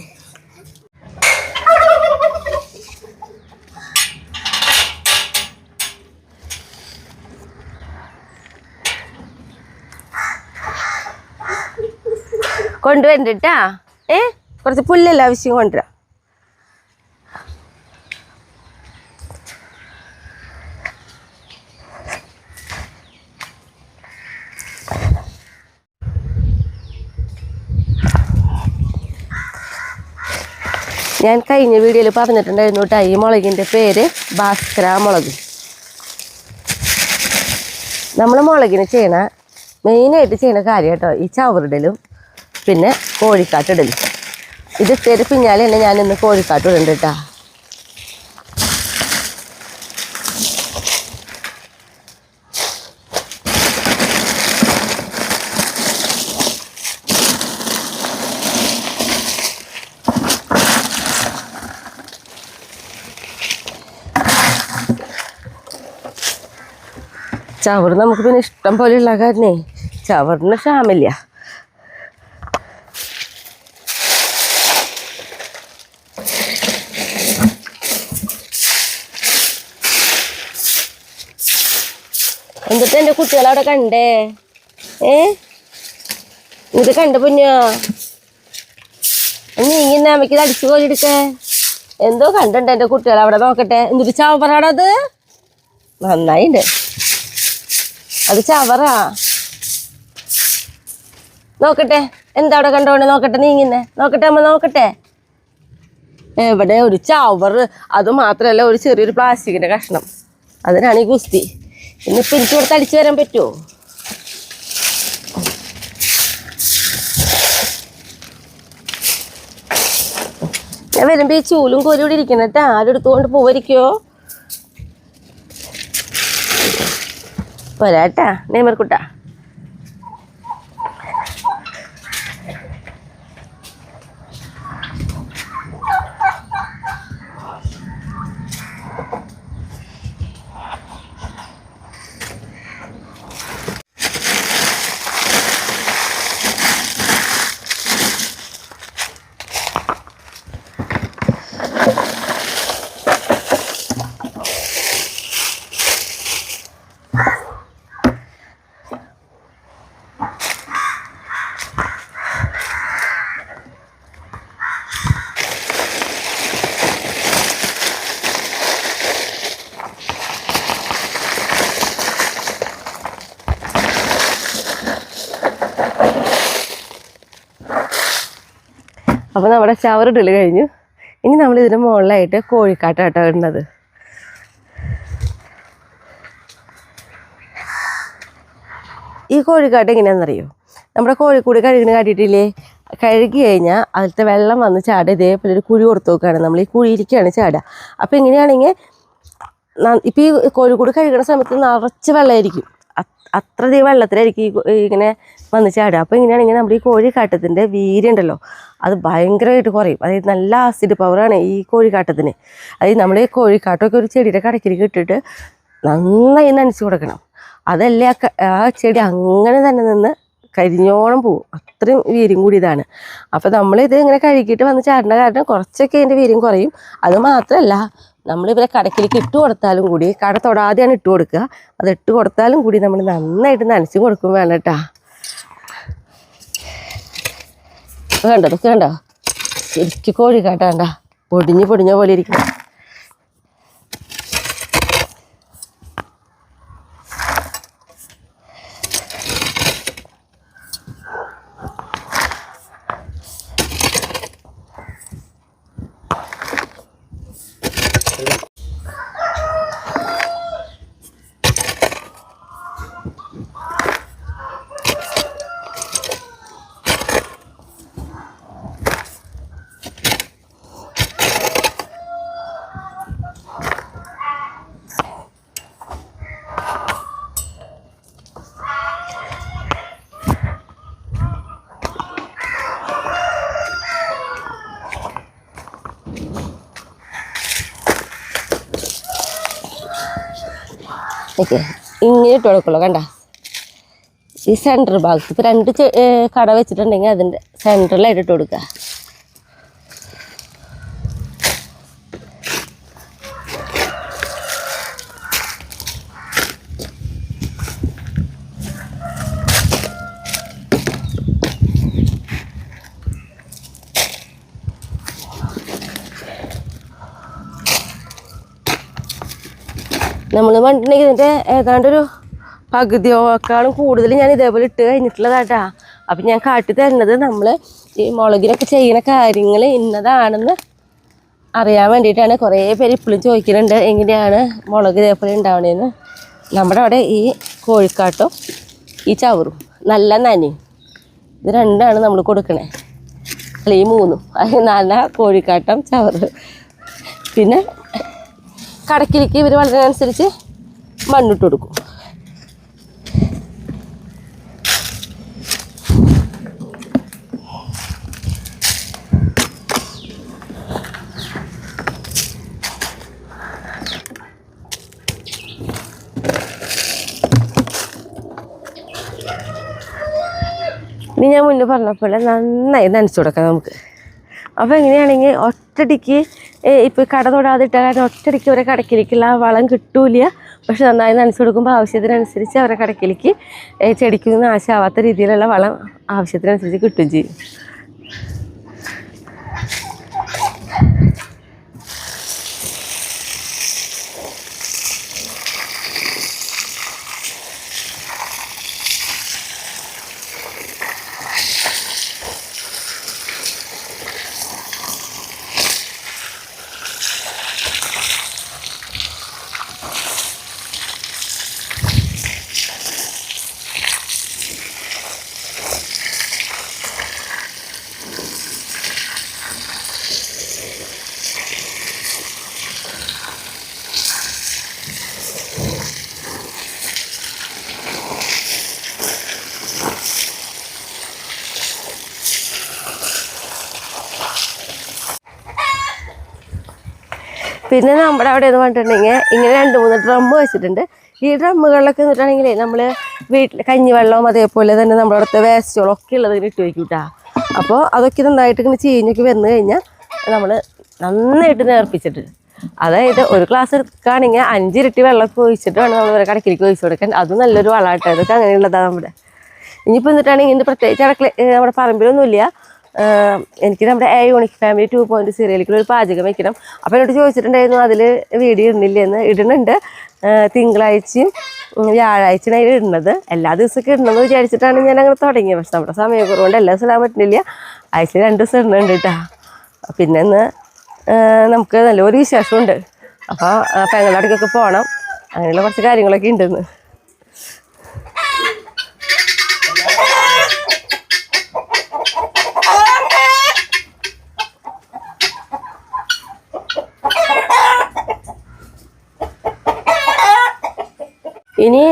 കൊണ്ടുവരണ്ടാ, കുറച്ച് പുല്ലല്ല ആവശ്യം കൊണ്ടുവരാം. ഞാൻ കഴിഞ്ഞ വീഡിയോയിൽ പറഞ്ഞിട്ടുണ്ടായിരുന്നു കേട്ടോ, ഈ മുളകിൻ്റെ പേര് ഭാസ്കര മുളക്. നമ്മൾ മുളകിന് ചെയ്യണ മെയിനായിട്ട് ചെയ്യണ കാര്യം കേട്ടോ ഈ ചവറിടലും പിന്നെ കോഴിക്കാട്ടിടലും. ഇത് ഇട്ടേര് പിന്നാലെ തന്നെ ഞാനിന്ന് കോഴിക്കാട്ട് ഇടുന്നുണ്ട് കേട്ടോ. ചവറ് നമുക്ക് പിന്നെ ഇഷ്ടം പോലെ ഉള്ള കാരണേ ചവറിന് ക്ഷാമില്ല. എന്നിട്ട് എൻ്റെ കുട്ടികളവിടെ കണ്ടേ, ഇത് കണ്ട പൊന്നോ, നീ ഇങ്ങനെ അമ്മയ്ക്ക് അടിച്ചു കോലെടുക്കേ. എന്തോ കണ്ടിട്ടുണ്ട് എൻ്റെ കുട്ടികളവിടെ, നോക്കട്ടെ. എന്നിട്ട് ചവറാണത്, നന്നായിണ്ട്. അത് ചവറാ, നോക്കട്ടെ എന്താ അവിടെ കണ്ടോണ്ട്, നോക്കട്ടെ. നീങ്ങിന്നെ നോക്കട്ടെ അമ്മ, നോക്കട്ടെ. എവിടെ ഒരു ചവറ്, അത് മാത്രമല്ല ഒരു ചെറിയൊരു പ്ലാസ്റ്റിക്കിൻ്റെ കഷ്ണം, അതിനാണ് ഈ കുസ്തി. ഇന്നിപ്പോൾ എനിക്ക് ഇവിടെ തടിച്ചു വരാൻ പറ്റുമോ? ഞാൻ വരുമ്പോൾ ഈ ചൂലും കോരി ഇവിടെ ഇരിക്കണം കേട്ടോ, ആരും എടുത്തുകൊണ്ട് പോവരിക്കോ. പോരാട്ടാ നെയ്മർക്കുട്ടാ. അപ്പോൾ നമ്മുടെ ചവറിടൽ കഴിഞ്ഞു. ഇനി നമ്മൾ ഇതിന് മുകളിലായിട്ട് കോഴിക്കാട്ടാട്ടോ ഇടുന്നത്. ഈ കോഴിക്കാട്ട് എങ്ങനെയാണെന്നറിയോ? നമ്മുടെ കോഴിക്കൂട് കഴുകിന് കാട്ടിയിട്ടില്ലേ? കഴുകി കഴിഞ്ഞാൽ അതിലത്തെ വെള്ളം വന്ന് ചാടുക ഇതേപോലെ ഒരു കുഴി കൊടുത്തു നോക്കുകയാണ്. നമ്മൾ ഈ കുഴിയിലേക്കാണ് ചാടുക. അപ്പോൾ എങ്ങനെയാണെങ്കിൽ ഇപ്പം ഈ കോഴിക്കൂട് കഴുകുന്ന സമയത്ത് നിറച്ച് വെള്ളമായിരിക്കും. അത്രയധികം വെള്ളത്തിലായിരിക്കും ഇങ്ങനെ വന്ന് ചാടുക. അപ്പോൾ ഇങ്ങനെയാണെങ്കിൽ നമ്മുടെ ഈ കോഴിക്കാട്ടത്തിൻ്റെ വീര്യം ഉണ്ടല്ലോ അത് ഭയങ്കരമായിട്ട് കുറയും. അതായത് നല്ല ആസിഡ് പവറാണ് ഈ കോഴിക്കാട്ടത്തിന്. അതായത് നമ്മൾ ഈ കോഴിക്കാട്ടമൊക്കെ ഒരു ചെടിയുടെ കടക്കിലേക്ക് ഇട്ടിട്ട് നന്നായി നനച്ച് കൊടുക്കണം. അതല്ലേ ആ ചെടി അങ്ങനെ തന്നെ നിന്ന് കരിഞ്ഞോളം പോവും. അത്രയും വീര്യം കൂടി ഇതാണ്. അപ്പോൾ നമ്മളിത് ഇങ്ങനെ കഴുകിയിട്ട് വന്ന് ചാടേണ്ട കാരണം കുറച്ചൊക്കെ അതിൻ്റെ വീര്യം കുറയും. അത് മാത്രമല്ല നമ്മളിവരെ കടക്കിലേക്ക് ഇട്ട് കൊടുത്താലും കൂടി, കട തൊടാതെയാണ് ഇട്ട് കൊടുക്കുക, അത് ഇട്ട് കൊടുത്താലും കൂടി നമ്മൾ നന്നായിട്ട് നനച്ചും കൊടുക്കും വേണം കേട്ടോ. കണ്ടോ ഇതൊക്കെ കണ്ടോ? ശരിക്കും കോഴിക്കാട്ടാണ്ട പൊടിഞ്ഞ പോലെ ഇരിക്കും. ഓക്കെ, ഇങ്ങനെ ഇട്ട് കൊടുക്കുള്ളൂ. കണ്ട ഈ സെൻറ്റർ ഭാഗത്ത് ഇപ്പോൾ 2 കട വെച്ചിട്ടുണ്ടെങ്കിൽ അതിൻ്റെ സെൻറ്ററിലായിട്ട് ഇട്ട് കൊടുക്കുക. നമ്മൾ കണ്ടിട്ടുണ്ടെങ്കിൽ ഇതിൻ്റെ ഏതാണ്ടൊരു പകുതിയോക്കാളും കൂടുതൽ ഞാൻ ഇതേപോലെ ഇട്ട് കഴിഞ്ഞിട്ടുള്ളതാട്ടാ. അപ്പം ഞാൻ കാട്ടി തരുന്നത് നമ്മൾ ഈ മുളകിനൊക്കെ ചെയ്യുന്ന കാര്യങ്ങൾ ഇന്നതാണെന്ന് അറിയാൻ വേണ്ടിയിട്ടാണ്. കുറേ പേര് ഇപ്പോഴും ചോദിക്കുന്നുണ്ട് എങ്ങനെയാണ് മുളക് ഇതേപോലെ ഉണ്ടാവണേന്ന്. നമ്മുടെ അവിടെ ഈ കോഴിക്കാട്ടും ഈ ചവറും നല്ല നനയും ഇത് രണ്ടാണ് നമ്മൾ കൊടുക്കണേ. അല്ല ഈ 3 അത് നല്ല കോഴിക്കാട്ടം ചവറ്. പിന്നെ കടക്കിലേക്ക് ഇവർ വളരുന്നതനുസരിച്ച് മണ്ണിട്ട് കൊടുക്കും. ഇനി ഞാൻ മുന്നേ പറഞ്ഞപ്പോലെ നന്നായി നനച്ചു കൊടുക്കാം നമുക്ക്. അപ്പോൾ എങ്ങനെയാണെങ്കിൽ ഒറ്റടിക്ക് ഇപ്പോൾ കട തൊടാതെ ഇട്ട കാരണം ഒറ്റടിക്ക് അവരെ കടക്കിലേക്കുള്ള ആ വളം കിട്ടൂല. പക്ഷെ നന്നായി നനച്ചു കൊടുക്കുമ്പോൾ ആവശ്യത്തിനനുസരിച്ച് അവരെ കടക്കിലേക്ക് ചെടിക്കൊന്നും നാശമാവാത്ത രീതിയിലുള്ള വളം ആവശ്യത്തിനനുസരിച്ച് കിട്ടുകയും ചെയ്യും. പിന്നെ നമ്മുടെ അവിടെ എന്ന് പറഞ്ഞിട്ടുണ്ടെങ്കിൽ ഇങ്ങനെ 2-3 ഡ്രം വെച്ചിട്ടുണ്ട്. ഈ ഡ്രമ്മുകളിലൊക്കെ എന്നിട്ടാണെങ്കിലേ നമ്മൾ വീട്ടിൽ കഞ്ഞിവെള്ളവും അതേപോലെ തന്നെ നമ്മുടെ അവിടുത്തെ വേസ്റ്റുകളും ഒക്കെ ഉള്ളത് ഇങ്ങനെ ഇട്ട് വയ്ക്കും കേട്ടോ. അപ്പോൾ അതൊക്കെ നന്നായിട്ട് ഇങ്ങനെ ചീഞ്ഞൊക്കെ വന്നു കഴിഞ്ഞാൽ നമ്മൾ നന്നായിട്ട് നേർപ്പിച്ചിട്ട്, അതായത് ഒരു ഗ്ലാസ് എടുക്കുകയാണെങ്കിൽ 5 ഇരട്ടി വെള്ളമൊക്കെ ഒഴിച്ചിട്ട് വേണം നമ്മൾ ഒരു കടക്കിലേക്ക് ഒഴിച്ചു കൊടുക്കാൻ. അത് നല്ലൊരു വളമായിട്ടോ. ഇതൊക്കെ അങ്ങനെയുള്ളതാണ് നമ്മുടെ. ഇനിയിപ്പോൾ എന്നിട്ടാണെങ്കിൽ ഇതിൻ്റെ പ്രത്യേകിച്ച് നമ്മുടെ പറമ്പിലൊന്നുമില്ല. എനിക്ക് നമ്മുടെ യൂണിക് ഫാമിലി 2.0 ഒരു പാചകം വെക്കണം. അപ്പോൾ എന്നോട് ചോദിച്ചിട്ടുണ്ടായിരുന്നു അതിൽ വീഡിയോ ഇടുന്നില്ലെന്ന്. ഇടുന്നുണ്ട്. തിങ്കളാഴ്ചയും വ്യാഴാഴ്ചയാണ് അതിൽ ഇടുന്നത്. എല്ലാ ദിവസമൊക്കെ ഇടണമെന്ന് വിചാരിച്ചിട്ടാണ് ഞാൻ അങ്ങനെ തുടങ്ങിയത്. പക്ഷെ നമ്മുടെ സമയക്കുറവുകൊണ്ട് എല്ലാ ദിവസം ഇടാൻ പറ്റുന്നില്ല. ആഴ്ചയിൽ 2 ദിവസം ഇടുന്നുണ്ട് കേട്ടോ. പിന്നെ ഇന്ന് നമുക്ക് നല്ലൊരു വിശേഷമുണ്ട്. അപ്പോൾ പെങ്ങളുടെ അടുക്കൊക്കെ പോകണം. അങ്ങനെയുള്ള കുറച്ച് കാര്യങ്ങളൊക്കെ ഉണ്ടെന്ന്. ഇനി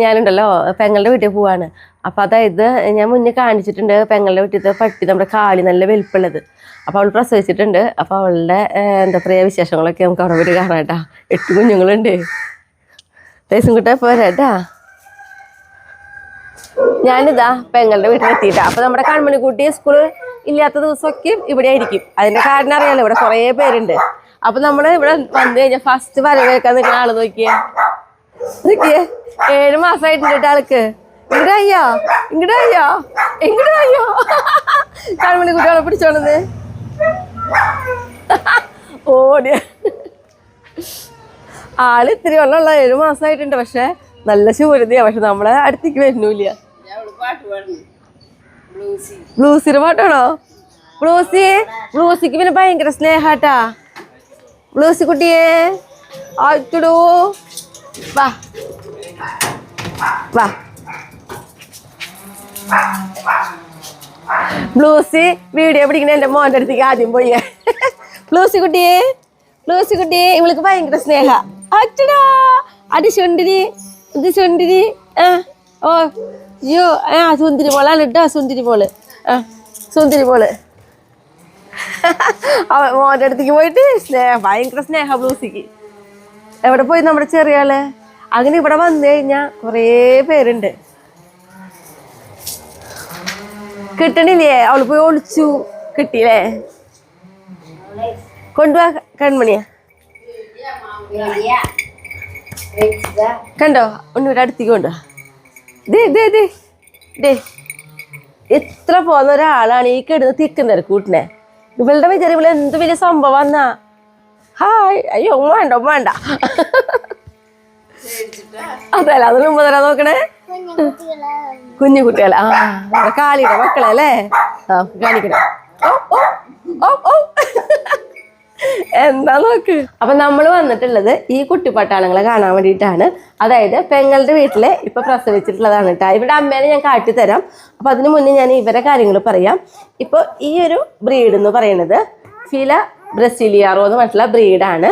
ഞാനുണ്ടല്ലോ പെങ്ങളുടെ വീട്ടിൽ പോവാണ്. അപ്പം അതായത് ഞാൻ മുന്നേ കാണിച്ചിട്ടുണ്ട് പെങ്ങളുടെ വീട്ടിലത്തെ പട്ടി നമ്മുടെ കാലി നല്ല വലിപ്പുള്ളത്. അപ്പോൾ അവൾ പ്രസവിച്ചിട്ടുണ്ട്. അപ്പോൾ അവളുടെ എന്താ പറയുക വിശേഷങ്ങളൊക്കെ നമുക്ക് അവിടെ പോയി കാണാം കേട്ടാ. 8 കുഞ്ഞുങ്ങളുണ്ട്. ദിവസം കിട്ടാ പോരാട്ടാ. ഞാനിതാ പെങ്ങളുടെ വീട്ടിലെത്തിയിട്ടാ. അപ്പോൾ നമ്മുടെ കൺമണിക്കുട്ടി സ്കൂള് ഇല്ലാത്ത ദിവസമൊക്കെ ഇവിടെ ആയിരിക്കും. അതിൻ്റെ കാരണം അറിയാലോ, ഇവിടെ കുറേ പേരുണ്ട്. അപ്പം നമ്മൾ ഇവിടെ വന്നു കഴിഞ്ഞാൽ ഫസ്റ്റ് വരവേക്കാൻ നിൽക്കുന്ന ആൾ നോക്കിയേ 7 മാസമായിട്ടുണ്ട് ആൾക്ക്. ഇങ്ങോട്ട് അയ്യോ കൺമണി കുട്ടികളെ പിടിച്ചോണത് ഓടിയ ആള് ഇത്തിരി വെള്ളമുള്ള 7 മാസമായിട്ടുണ്ട്. പക്ഷെ നല്ല ശൂരതയാ. പക്ഷെ നമ്മളെ അടുത്തേക്ക് വരുന്നില്ല. ബ്ലൂസിയുടെ പാട്ടാണോ? ബ്ലൂസിക്ക് പിന്നെ ഭയങ്കര സ്നേഹാട്ടാ. ബ്ലൂസി കുട്ടിയെ ആയിട്ടിടൂ. വാ വാ. ബ്ലൂസി വീഡിയോ പിടിക്കണ എൻ്റെ മോൻ്റെ അടുത്തേക്ക് ആദ്യം പോയി. ബ്ലൂസി കുട്ടിയെ ഇവൾക്ക് ഭയങ്കര സ്നേഹ. അച്ചടാ അടി ചുണ്ടിരി ഇത് ചുണ്ടിരി. ഓ അയ്യോ സുന്ദരി മോളാണ് കേട്ടോ. സുന്ദരി മോള് മോൻ്റെ അടുത്തേക്ക് പോയിട്ട് ഭയങ്കര സ്നേഹ ബ്ലൂസിക്ക്. എവിടെ പോയി നമ്മുടെ ചെറിയ ആള്? അങ്ങനെ ഇവിടെ വന്നു കഴിഞ്ഞാൽ കുറേ പേരുണ്ട്. കിട്ടണില്ലേ? അവള് പോയി ഒളിച്ചു. കിട്ടിയില്ലേ? കൊണ്ടുപോവാ കൺമണിയാ. കണ്ടോ? ഒന്നൂടെ അടുത്തേക്ക് കൊണ്ടുപോവാ. എത്ര പോകുന്ന ഒരാളാണ് ഈ കിടന്ന് തിക്കുന്നത് കൂട്ടിനെ. ഇവളുടെ വിചാരം ഇവള് എന്ത് വലിയ സംഭവം എന്നാ. ഹായ് അയ്യോ വേണ്ട അതല്ല അതിന് മുമ്പ് തരാൻ നോക്കണേ. കുഞ്ഞു കുട്ടികളെ നമ്മുടെ കാലിയുടെ മക്കളെ അല്ലേ? കാണിക്കണേ. എന്താ നോക്ക്. അപ്പൊ നമ്മൾ വന്നിട്ടുള്ളത് ഈ കുട്ടിപ്പട്ടാളങ്ങളെ കാണാൻ വേണ്ടിയിട്ടാണ്. അതായത് പെങ്ങളുടെ വീട്ടില് ഇപ്പൊ പ്രസവിച്ചിട്ടുള്ളതാണ് കേട്ടോ. ഇവിടെ അമ്മേനെ ഞാൻ കാട്ടിത്തരാം. അപ്പൊ അതിനു മുന്നേ ഞാൻ ഇവരെ കാര്യങ്ങൾ പറയാം. ഇപ്പൊ ഈ ഒരു ബ്രീഡ് എന്ന് പറയുന്നത് ഫില ബ്രസീലിയാറോ എന്ന് പറഞ്ഞിട്ടുള്ള ബ്രീഡാണ്.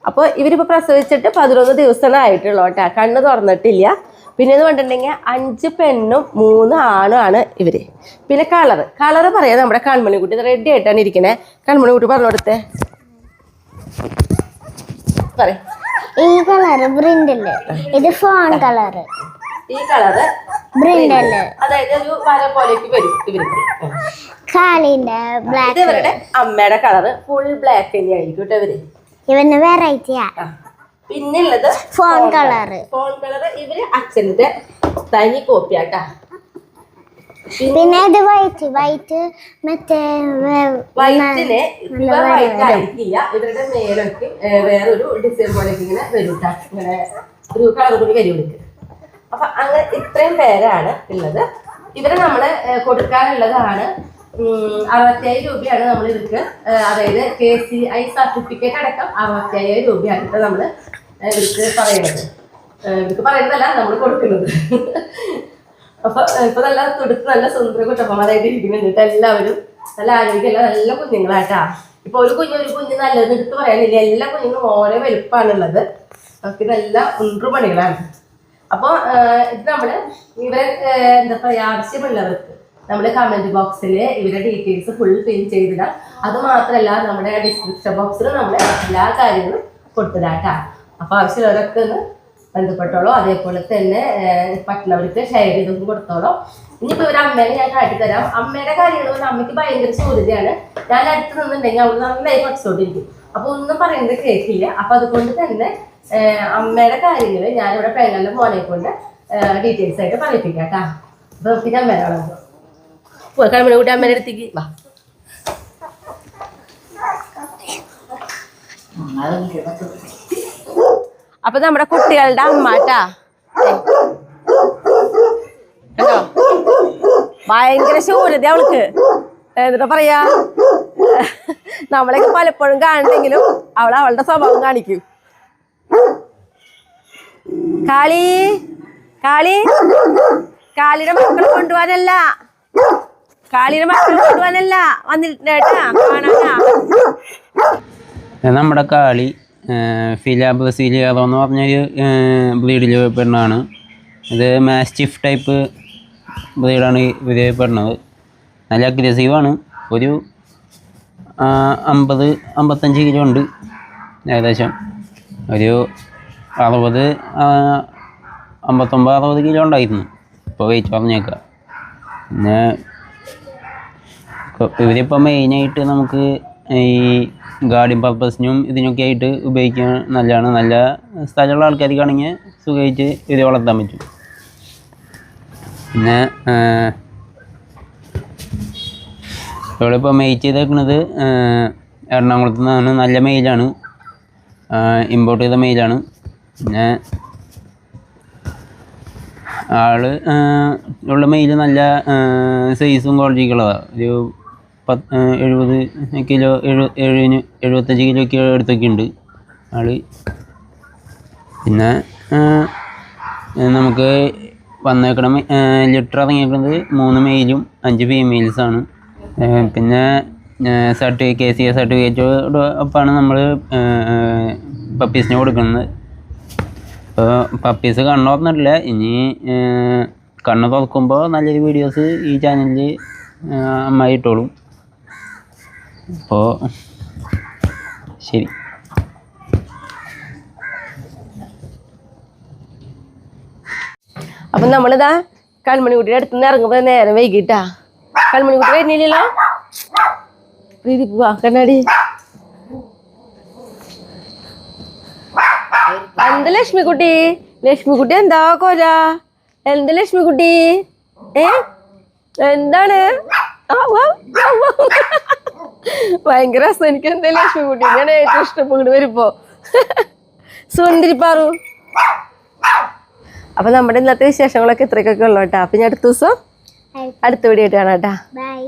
അപ്പോൾ ഇവരിപ്പോൾ പ്രസവിച്ചിട്ട് 11 ദിവസമാണ് ആയിട്ടുള്ളൂ കേട്ടോ. കണ്ണ് തുറന്നിട്ടില്ല. പിന്നെ എന്ന് പറഞ്ഞിട്ടുണ്ടെങ്കിൽ 5 പെണ്ണും 3 ആണും ആണ് ഇവര്. പിന്നെ കളറ് പറയാം. നമ്മുടെ കൺമണിക്കുട്ടി റെഡി ആയിട്ടാണ് ഇരിക്കണേ. കൺമണിക്കുട്ടി പറഞ്ഞു കൊടുത്തേ. ഈ കളറ് ബ്രിൻഡല്, ഇത് ഫോൺ കളറ്. ഈ കളറ് ബ്രിൻഡല്, അതായത് ഒരു വര പോലേക്ക് വരും ഇവർക്ക്. കാലിന്റെ ബ്ലാക്ക്. ഇത് ഇവരുടെ അമ്മയുടെ കളറ് ഫുൾ ബ്ലാക്ക് തന്നെയായിരിക്കും കേട്ടോ ഇവര്. ഇവന് വെറൈറ്റിയാ. പിന്നെ ഉള്ളത് ഫോൺ കളറ്. ഇവര് അച്ഛന്റെ തനി കോപ്പിയാട്ടാ. പിന്നെ ഇത് വൈറ്റ് മറ്റേ വൈറ്റില് വൈറ്റ് ആയിരിക്കില്ല. ഇവരുടെ മേലൊക്കെ വേറൊരു ഡിസൈൻ പോലെയൊക്കെ ഇങ്ങനെ വരും. ഇങ്ങനെ ഒരു കളർ കൂടി വരും ഇവർക്ക്. അപ്പൊ അങ്ങനെ ഇത്രയും പേരാണ് ഉള്ളത്. ഇവരെ നമ്മള് കൊടുക്കാനുള്ളതാണ് 65 രൂപയാണ് നമ്മൾ ഇവർക്ക്. അതായത് KCI സർട്ടിഫിക്കറ്റ് അടക്കം 65 രൂപയാണ് ഇപ്പൊ നമ്മള് ഇവർക്ക് പറയുന്നത്. ഇവർക്ക് പറയുന്നതല്ല നമ്മൾ കൊടുക്കുന്നത്. അപ്പൊ ഇപ്പൊ നല്ല തുടുത്ത് നല്ല സുന്ദര കുട്ടപ്പന്മാരായിട്ട് ഇരിക്കുന്നുണ്ട്. എല്ലാവരും നല്ല ആരോഗ്യമല്ല, നല്ല കുഞ്ഞുങ്ങളാട്ടാ. ഇപ്പൊ ഒരു കുഞ്ഞ് നല്ലത് എടുത്ത് പറയാനില്ല. എല്ലാ കുഞ്ഞുങ്ങളും ഓരോ വലുപ്പമാണുള്ളത്. അവർക്ക് ഇതെല്ലാം ഉണ്ടുപണികളാണ്. അപ്പൊ ഇത് നമ്മള് ഇവരെ എന്താ പറയാ ആവശ്യമുള്ളവർക്ക് നമ്മുടെ കമന്റ് ബോക്സിൽ ഇവരുടെ ഡീറ്റെയിൽസ് ഫുൾ പിൻ ചെയ്തിടാം. അത് മാത്രമല്ല നമ്മുടെ ഡിസ്ക്രിപ്ഷൻ ബോക്സിൽ നമ്മൾ എല്ലാ കാര്യങ്ങളും കൊടുത്തിടാട്ടാ. അപ്പൊ ആവശ്യമുള്ളവരൊക്കെ ഒന്ന് ബന്ധപ്പെട്ടോളൂ. അതേപോലെ തന്നെ പറ്റുന്നവർക്ക് ഷെയർ ചെയ്തൊക്കെ കൊടുത്തോളൂ. ഇനിയിപ്പോൾ ഒരു അമ്മേനെ ഞാൻ കാട്ടിത്തരാം. അമ്മയുടെ കാര്യങ്ങൾ പറഞ്ഞാൽ അമ്മയ്ക്ക് ഭയങ്കര ചോദ്യതയാണ്. ഞാൻ അടുത്ത് നിന്നുണ്ടെങ്കിൽ അവൾ നന്നായി പഠിച്ചോണ്ടിരിക്കും. അപ്പൊ ഒന്നും പറയുന്നത് കേൾക്കില്ല. അപ്പൊ അതുകൊണ്ട് തന്നെ അമ്മയുടെ കാര്യങ്ങൾ ഞാനിവിടെ പെങ്ങളുടെ മോനെ കൊണ്ട് ഡീറ്റെയിൽസ് ആയിട്ട് പറയിപ്പിക്കാം കേട്ടാ. അപ്പൊ പിന്നെ അമ്മേനാണോ കൺമണി കൂട്ടി അമ്മേനെ അടുത്തേക്ക് വാ. അപ്പൊ നമ്മുടെ കുട്ടികളുടെ അമ്മാട്ടാ കേട്ടോ, ഭയങ്കര ശൂരത അവൾക്ക്. എന്നിട്ട് പറയാ, നമ്മളൊക്കെ പലപ്പോഴും കാണുന്നെങ്കിലും അവളുടെ സ്വഭാവം കാണിക്കും. കാളി കാളി കാളിയുടെ മക്കളെ കൊണ്ടുപോകാനല്ല, കാളിയുടെ മക്കളെ കൊണ്ടുപോകാനല്ല വന്നിട്ടേട്ടാ, കാണാനാ. നമ്മുടെ കാളി ഫില ബ്രസീലിയാറോ എന്ന് പറഞ്ഞൊരു ബ്രീഡിൽ പെണ്ണാണ്. ഇത് മാസ്റ്റിഫ് ടൈപ്പ് ബ്രീഡാണ് ഇവർ പെടുന്നത്. നല്ല അഗ്രസീവാണ്. ഒരു 50-55 കിലോ ഉണ്ട് ഏകദേശം. ഒരു 59-60 കിലോ ഉണ്ടായിരുന്നു. ഇപ്പോൾ വെയിറ്റ് പറഞ്ഞേക്കാം. പിന്നെ ഇവരിപ്പോൾ മെയിനായിട്ട് നമുക്ക് ഈ ഗാർഡിങ് പർപ്പസിനും ഇതിനൊക്കെ ആയിട്ട് ഉപയോഗിക്കാൻ നല്ലതാണ്. നല്ല സ്ഥലമുള്ള ആൾക്കാർക്കാണെങ്കിൽ സുഖമായിട്ട് ഇത് വളർത്താൻ പറ്റും. പിന്നെ ഇവളിപ്പോൾ മെയ്റ്റ് ചെയ്തേക്കുന്നത് എറണാകുളത്ത് നിന്നാണ്. നല്ല മെയിലാണ്, ഇമ്പോർട്ട് ചെയ്ത മെയിലാണ്. പിന്നെ ഉള്ള മെയിൽ നല്ല സൈസും ക്വാളിറ്റിക്കുള്ളതാണ്. ഒരു 70 കിലോ 75 കിലോ ഒക്കെ അടുത്തൊക്കെ ഉണ്ട് ആള്. പിന്നെ നമുക്ക് വന്നേക്കണം ലിറ്റർ ഇറങ്ങിയേക്കുന്നത് 3 മെയിലും 5 ഫീമെയിൽസാണ്. പിന്നെ KCA സർട്ടിഫിക്കറ്റോട് ഒപ്പമാണ് നമ്മൾ പപ്പീസിന് കൊടുക്കുന്നത്. ഇപ്പോൾ പപ്പീസ് കണ്ണ് തുറന്നിട്ടില്ല. ഇനി കണ്ണ് തുറക്കുമ്പോൾ നല്ലൊരു വീഡിയോസ് ഈ ചാനലിൽ അമ്മായി ഇട്ടോളും. അപ്പോൾ ശരി. അപ്പൊ നമ്മളിതാ കൺമണിക്കുട്ടിയുടെ അടുത്ത് നിന്ന് ഇറങ്ങുമ്പോൾ നേരം വൈകിട്ടാ. കൺമണിക്കുട്ടി വരുന്നില്ലല്ലോ. പ്രീതി പോവാ കണ്ണാടി. എന്താ ലക്ഷ്മിക്കുട്ടി? ലക്ഷ്മിക്കുട്ടി എന്താ കോല? എന്താ ലക്ഷ്മിക്കുട്ടി? എന്താണ്? ഭയങ്കര രസം. എനിക്ക് എന്താ ലക്ഷ്മിക്കുട്ടി ഞാൻ ഏറ്റവും ഇഷ്ടപ്പെട്ട് വരുമ്പോ സുന്ദരിപ്പാറു. അപ്പൊ നമ്മുടെ ഇന്നത്തെ വിശേഷങ്ങളൊക്കെ ഇത്രയൊക്കെ ഉള്ളു കേട്ടാ. അപ്പൊ ഞാൻ അടുത്ത ദിവസം അടുത്ത വീഡിയോ ആയിട്ട് കാണാം കേട്ടാ. ബൈ.